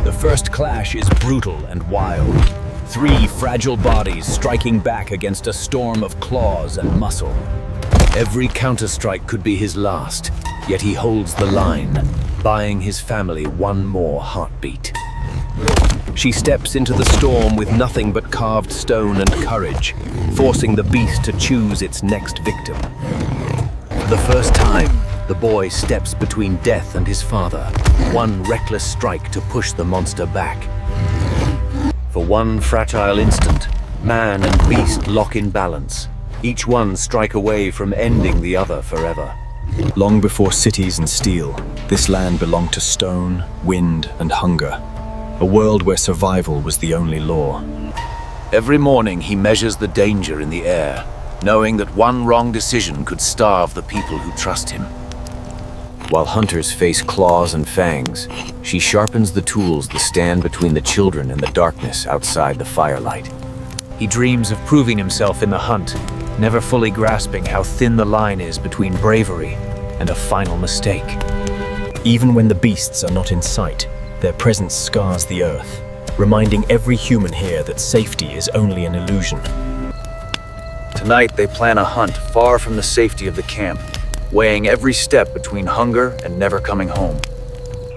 The first clash is brutal and wild. Three fragile bodies striking back against a storm of claws and muscle. Every counterstrike could be his last, yet he holds the line, buying his family one more heartbeat. She steps into the storm with nothing but carved stone and courage, forcing the beast to choose its next victim. For the first time, the boy steps between death and his father, one reckless strike to push the monster back. For one fragile instant, man and beast lock in balance, each one strike away from ending the other forever. Long before cities and steel, this land belonged to stone, wind, and hunger. A world where survival was the only law. Every morning he measures the danger in the air, knowing that one wrong decision could starve the people who trust him. While hunters face claws and fangs, she sharpens the tools that stand between the children and the darkness outside the firelight. He dreams of proving himself in the hunt, never fully grasping how thin the line is between bravery and a final mistake. Even when the beasts are not in sight, their presence scars the earth, reminding every human here that safety is only an illusion. Tonight they plan a hunt far from the safety of the camp, weighing every step between hunger and never coming home.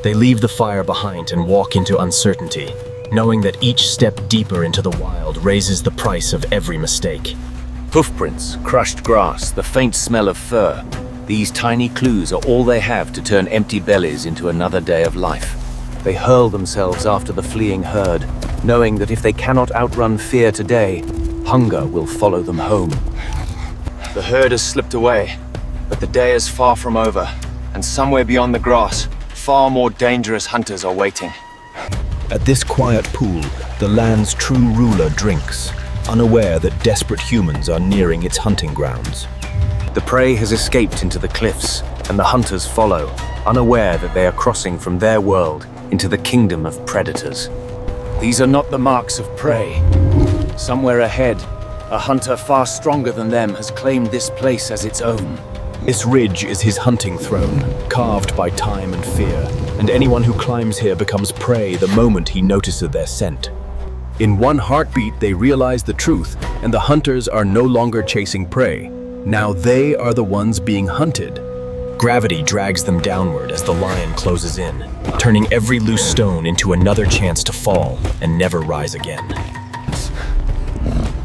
They leave the fire behind and walk into uncertainty, knowing that each step deeper into the wild raises the price of every mistake. Hoofprints, crushed grass, the faint smell of fur. These tiny clues are all they have to turn empty bellies into another day of life. They hurl themselves after the fleeing herd, knowing that if they cannot outrun fear today, hunger will follow them home. The herd has slipped away, but the day is far from over, and somewhere beyond the grass, far more dangerous hunters are waiting. At this quiet pool, the land's true ruler drinks, unaware that desperate humans are nearing its hunting grounds. The prey has escaped into the cliffs, and the hunters follow, unaware that they are crossing from their world into the kingdom of predators. These are not the marks of prey. Somewhere ahead, a hunter far stronger than them has claimed this place as its own. This ridge is his hunting throne, carved by time and fear, and anyone who climbs here becomes prey the moment he notices their scent. In one heartbeat, they realize the truth, and the hunters are no longer chasing prey. Now they are the ones being hunted. Gravity drags them downward as the lion closes in, turning every loose stone into another chance to fall and never rise again.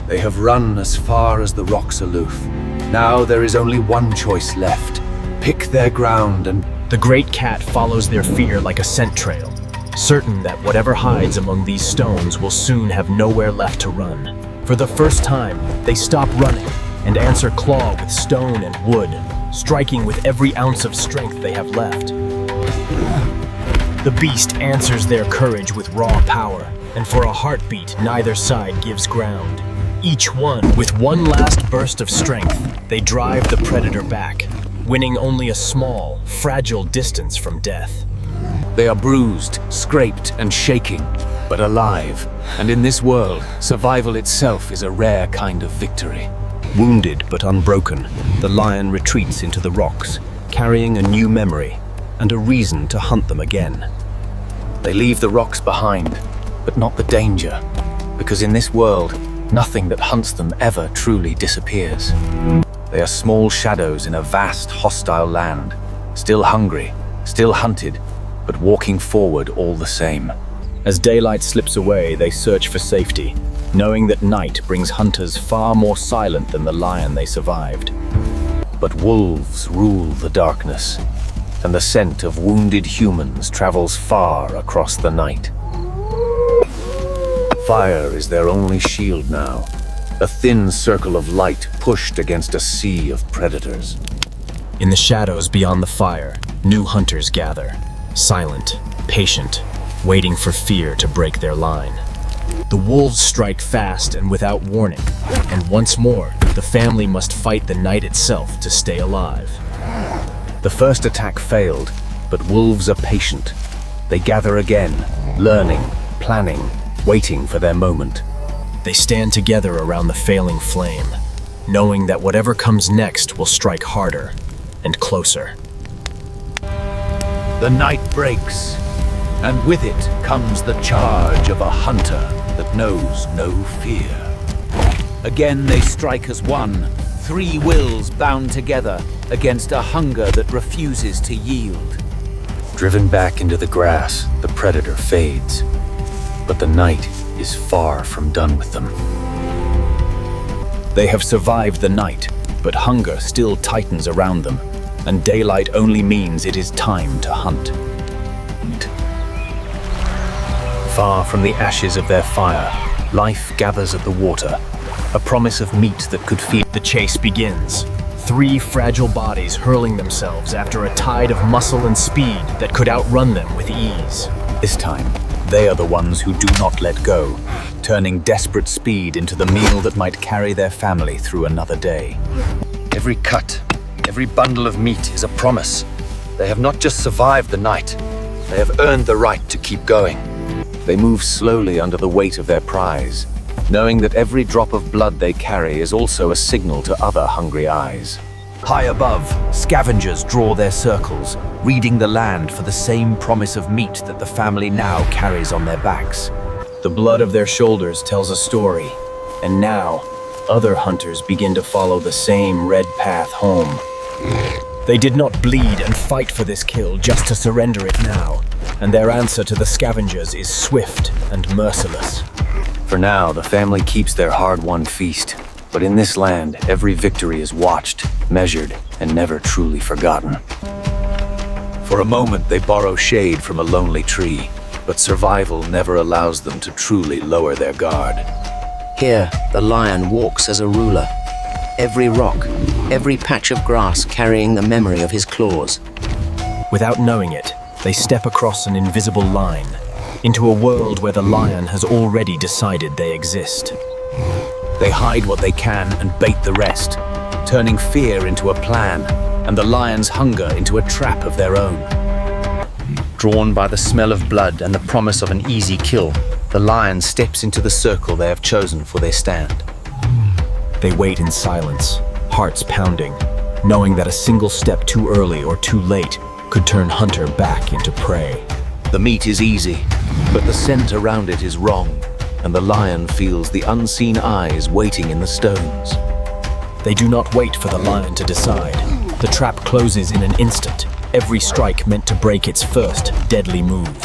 They have run as far as the rocks aloof. Now there is only one choice left. Pick their ground and... The great cat follows their fear like a scent trail, certain that whatever hides among these stones will soon have nowhere left to run. For the first time, they stop running and answer claw with stone and wood, striking with every ounce of strength they have left. The beast answers their courage with raw power, and for a heartbeat, neither side gives ground. Each one, with one last burst of strength, they drive the predator back, winning only a small, fragile distance from death. They are bruised, scraped, and shaking, but alive. And in this world, survival itself is a rare kind of victory. Wounded but unbroken, the lion retreats into the rocks, carrying a new memory and a reason to hunt them again. They leave the rocks behind, but not the danger, because in this world, nothing that hunts them ever truly disappears. They are small shadows in a vast, hostile land, still hungry, still hunted, but walking forward all the same. As daylight slips away, they search for safety, knowing that night brings hunters far more silent than the lion they survived. But wolves rule the darkness, and the scent of wounded humans travels far across the night. Fire is their only shield now, a thin circle of light pushed against a sea of predators. In the shadows beyond the fire, new hunters gather, silent, patient, waiting for fear to break their line. The wolves strike fast and without warning, and once more, the family must fight the night itself to stay alive. The first attack failed, but wolves are patient. They gather again, learning, planning, waiting for their moment. They stand together around the failing flame, knowing that whatever comes next will strike harder and closer. The night breaks, And with it comes the charge of a hunter that knows no fear. Again they strike as one, three wills bound together against a hunger that refuses to yield. Driven back into the grass, the predator fades. But the night is far from done with them. They have survived the night, but hunger still tightens around them, and daylight only means it is time to hunt. Far from the ashes of their fire, life gathers at the water, a promise of meat that could feed. The chase begins. Three fragile bodies hurling themselves after a tide of muscle and speed that could outrun them with ease. This time, they are the ones who do not let go, turning desperate speed into the meal that might carry their family through another day. Every cut, every bundle of meat is a promise. They have not just survived the night, they have earned the right to keep going. They move slowly under the weight of their prize, knowing that every drop of blood they carry is also a signal to other hungry eyes. High above, scavengers draw their circles, reading the land for the same promise of meat that the family now carries on their backs. The blood of their shoulders tells a story, and now, other hunters begin to follow the same red path home. They did not bleed and fight for this kill just to surrender it now, and their answer to the scavengers is swift and merciless. For now, the family keeps their hard-won feast, but in this land, every victory is watched, measured, and never truly forgotten. For a moment, they borrow shade from a lonely tree, but survival never allows them to truly lower their guard. Here, the lion walks as a ruler. Every rock, every patch of grass carrying the memory of his claws. Without knowing it, they step across an invisible line, into a world where the lion has already decided they exist. They hide what they can and bait the rest, turning fear into a plan, and the lion's hunger into a trap of their own. Drawn by the smell of blood and the promise of an easy kill, the lion steps into the circle they have chosen for their stand. They wait in silence, hearts pounding, knowing that a single step too early or too late could turn hunter back into prey. The meat is easy, but the scent around it is wrong, and the lion feels the unseen eyes waiting in the stones. They do not wait for the lion to decide. The trap closes in an instant, every strike meant to break its first deadly move.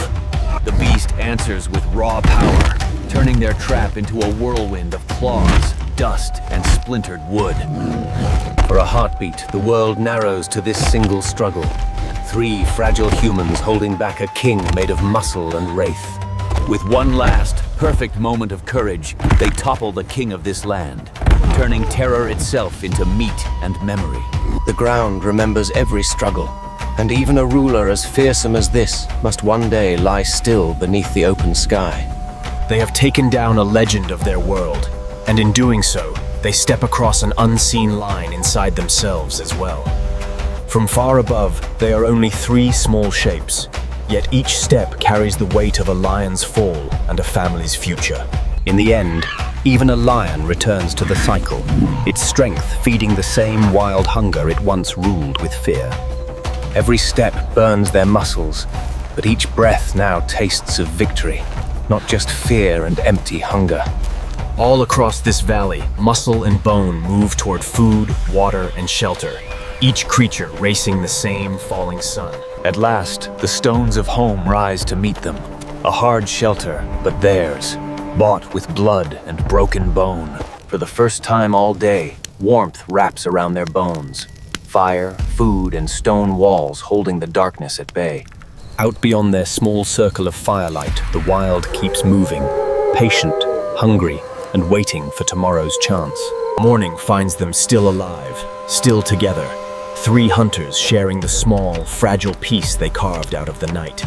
The beast answers with raw power, turning their trap into a whirlwind of claws, dust, and splintered wood. For a heartbeat, the world narrows to this single struggle. Three fragile humans holding back a king made of muscle and wraith. With one last, perfect moment of courage, they topple the king of this land, turning terror itself into meat and memory. The ground remembers every struggle, and even a ruler as fearsome as this must one day lie still beneath the open sky. They have taken down a legend of their world, and in doing so, they step across an unseen line inside themselves as well. From far above, they are only three small shapes, yet each step carries the weight of a lion's fall and a family's future. In the end, even a lion returns to the cycle, its strength feeding the same wild hunger it once ruled with fear. Every step burns their muscles, but each breath now tastes of victory, not just fear and empty hunger. All across this valley, muscle and bone move toward food, water, and shelter, each creature racing the same falling sun. At last, the stones of home rise to meet them, a hard shelter, but theirs, bought with blood and broken bone. For the first time all day, warmth wraps around their bones. Fire, food, and stone walls holding the darkness at bay. Out beyond their small circle of firelight, the wild keeps moving, patient, hungry, and waiting for tomorrow's chance. Morning finds them still alive, still together. Three hunters sharing the small, fragile piece they carved out of the night.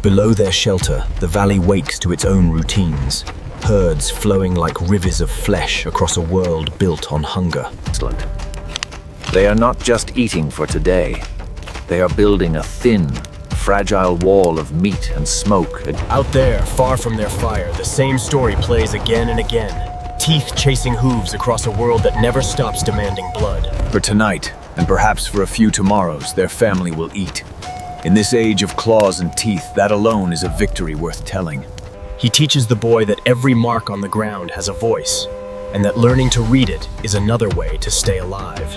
Below their shelter, the valley wakes to its own routines, herds flowing like rivers of flesh across a world built on hunger. Excellent. They are not just eating for today. They are building a thin, fragile wall of meat and smoke. Out there, far from their fire, the same story plays again and again. Teeth chasing hooves across a world that never stops demanding blood. For tonight, and perhaps for a few tomorrows, their family will eat. In this age of claws and teeth, that alone is a victory worth telling. He teaches the boy that every mark on the ground has a voice, and that learning to read it is another way to stay alive.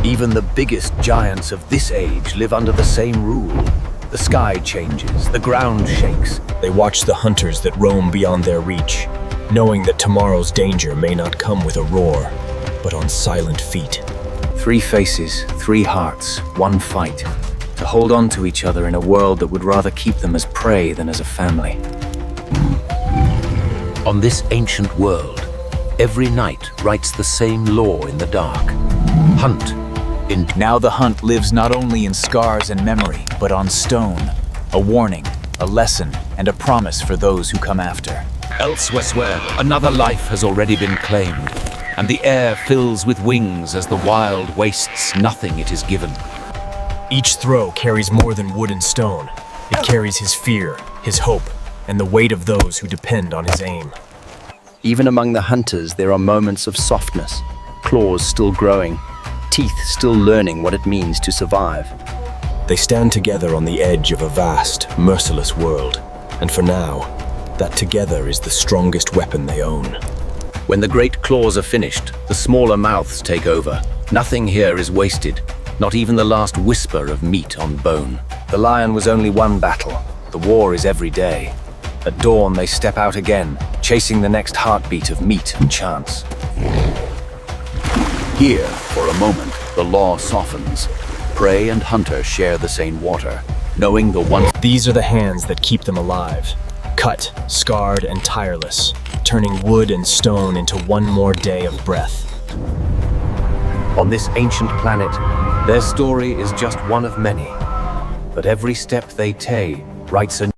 Even the biggest giants of this age live under the same rule. The sky changes, the ground shakes. They watch the hunters that roam beyond their reach, knowing that tomorrow's danger may not come with a roar, but on silent feet. 3 faces, 3 hearts, 1 fight. To hold on to each other in a world that would rather keep them as prey than as a family. On this ancient world, every knight writes the same law in the dark. Hunt. Now the hunt lives not only in scars and memory, but on stone. A warning, a lesson, and a promise for those who come after. Elsewhere, another life has already been claimed, and the air fills with wings as the wild wastes nothing it is given. Each throw carries more than wood and stone. It carries his fear, his hope, and the weight of those who depend on his aim. Even among the hunters, there are moments of softness, claws still growing, teeth still learning what it means to survive. They stand together on the edge of a vast, merciless world, and for now, that together is the strongest weapon they own. When the great claws are finished, the smaller mouths take over. Nothing here is wasted, not even the last whisper of meat on bone. The lion was only one battle. The war is every day. At dawn, they step out again, chasing the next heartbeat of meat and chance. Here, for a moment, the law softens. Prey and hunter share the same water, knowing the one. These are the hands that keep them alive, cut, scarred, and tireless, turning wood and stone into one more day of breath. On this ancient planet, their story is just one of many. But every step they take writes a